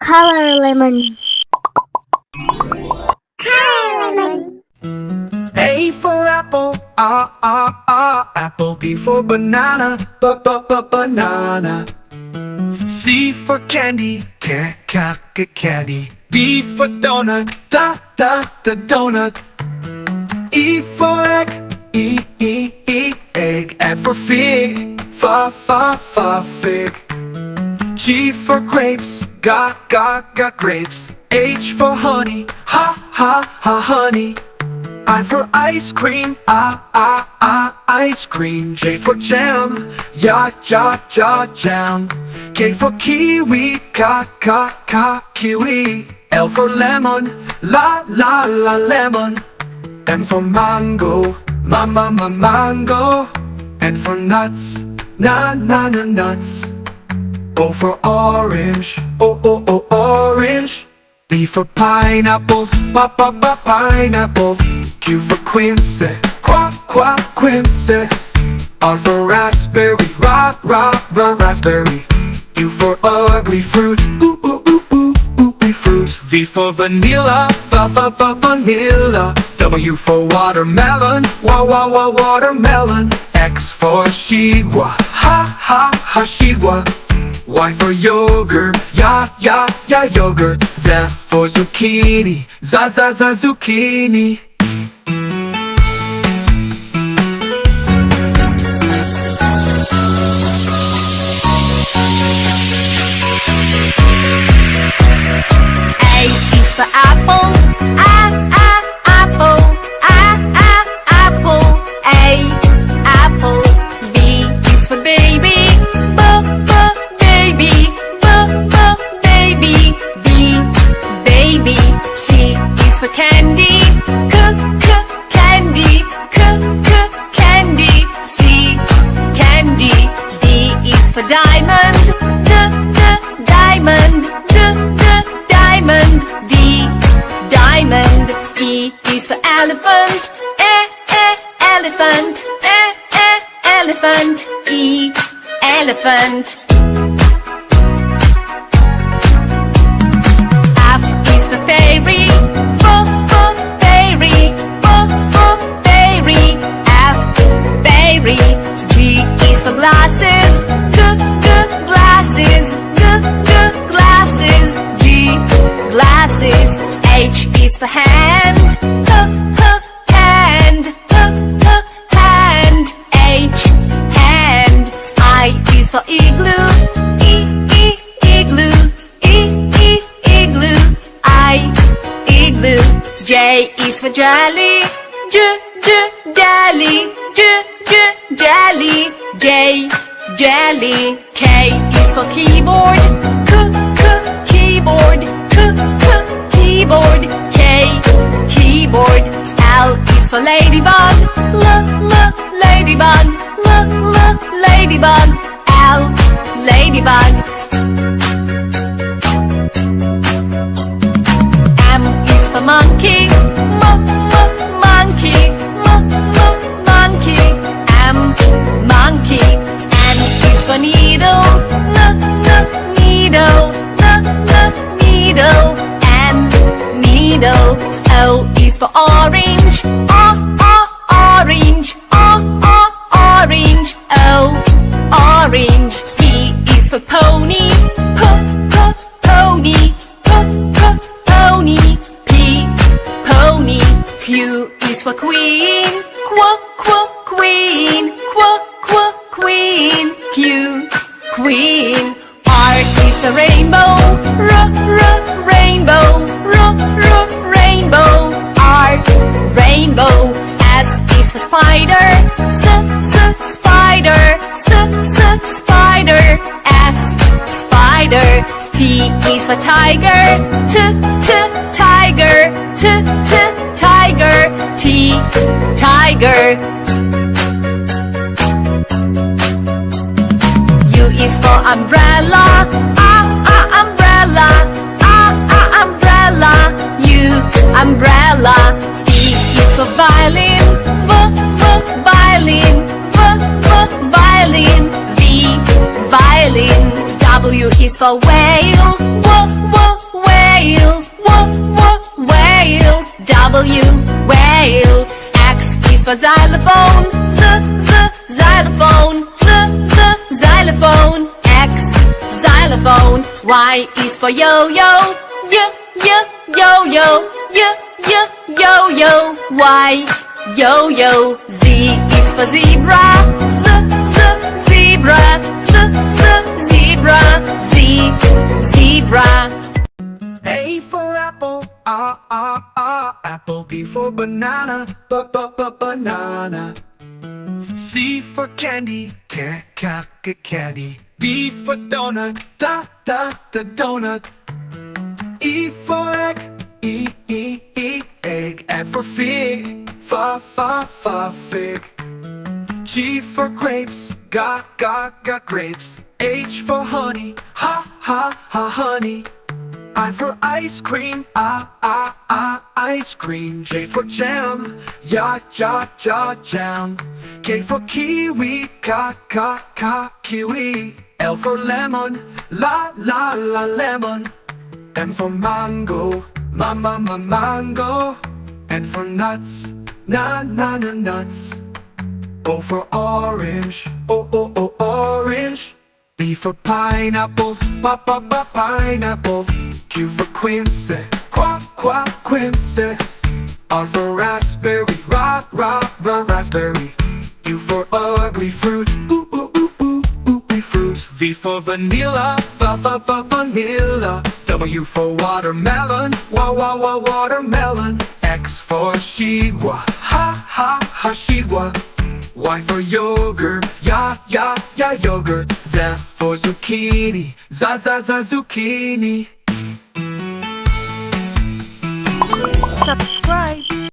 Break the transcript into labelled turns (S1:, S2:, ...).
S1: Color lemon. Color lemon.
S2: A for apple, apple. B for banana, banana. C for candy, candy. D for donut, donut. E for egg, egg. F for fig, fig. G for grapes, got grapes. H for honey, honey. I for ice cream, ice cream. J for jam, jam. K for kiwi, kiwi. L for lemon, lemon. M for mango, mango. N for nuts, nuts. O for orange, orange. P for pineapple, pineapple. Q for quince, quince. R for raspberry, raspberry. U for ugly fruit, ugly fruit. V for vanilla, vanilla. W for watermelon, watermelon. X for shigwa, shigwa. Y for yogurt, yogurt. Z for zucchini, zucchini.
S3: A is for apple, apple. Apple. A, apple. B is for baby, baby. Baby. C is for candy, candy. C, candy. D is for diamond, diamond. D, diamond. E is for elephant, elephant. Elephant. E, elephant. F is for fairy, fairy. F, fairy. G is for glasses, glasses. G, glasses. H is for hand, hand. H, hand. I is for igloo, igloo. I, igloo. J is for jelly, jelly. J, jelly. K is for keyboard, keyboard. K, keyboard. L is for ladybug, ladybug. L, ladybug. M is for monkey, monkey. M, monkey. N is for needle, needle. N, needle. O is for orange, orange. O, orange. P is for pony, pony. P, pony. Q is for queen, queen. Q, queen. R is the rainbow, rainbow. R, rainbow. S is for spider, spider. S, spider. T is for tiger, tiger. T, tiger. U is for umbrella, umbrella. U, umbrella. V is for violin, violin. V, violin. W is for for whale, whale, whale. W, whale. X is for xylophone, xylophone, xylophone. X, xylophone. Y is for yo-yo, yo-yo, yo-yo. Y, yo-yo. Z is for zebra, zebra, zebra. Z, zebra.
S2: A for apple, apple. B for banana, banana. C for candy, candy. D for donut, donut. E for egg, egg. F for fig, fig. G for grapes, got grapes. H for honey, honey. I for ice cream, ice cream. J for jam, jam. K for kiwi, kiwi. L for lemon, lemon. M for mango, mango. N for nuts, nuts. O for orange, orange. P for pineapple, pineapple. Q for quince, quince. R for raspberry, raspberry. U for ugly fruit, ugly fruit. V for vanilla, vanilla. W for watermelon, watermelon. X for shigwa, shigwa. Y for yogurt, yogurt. Z for zucchini, zucchini.
S1: Subscribe.